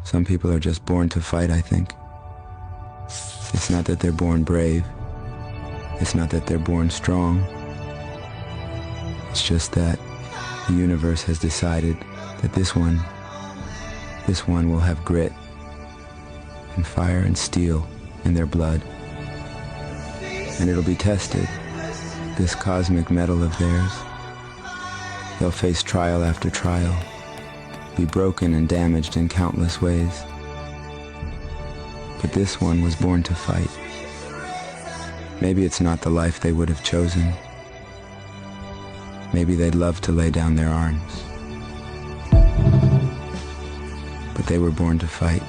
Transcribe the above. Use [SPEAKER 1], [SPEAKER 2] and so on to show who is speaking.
[SPEAKER 1] Some people are just born to fight, I think. It's not that they're born brave. It's not that they're born strong. It's just that the universe has decided that this one will have grit and fire and steel in their blood. And it'll be tested, this cosmic metal of theirs. They'll face trial after trial, be broken and damaged in countless ways. But this one was born to fight. Maybe it's not the life they would have chosen. Maybe they'd love to lay down their arms. But they were born to fight.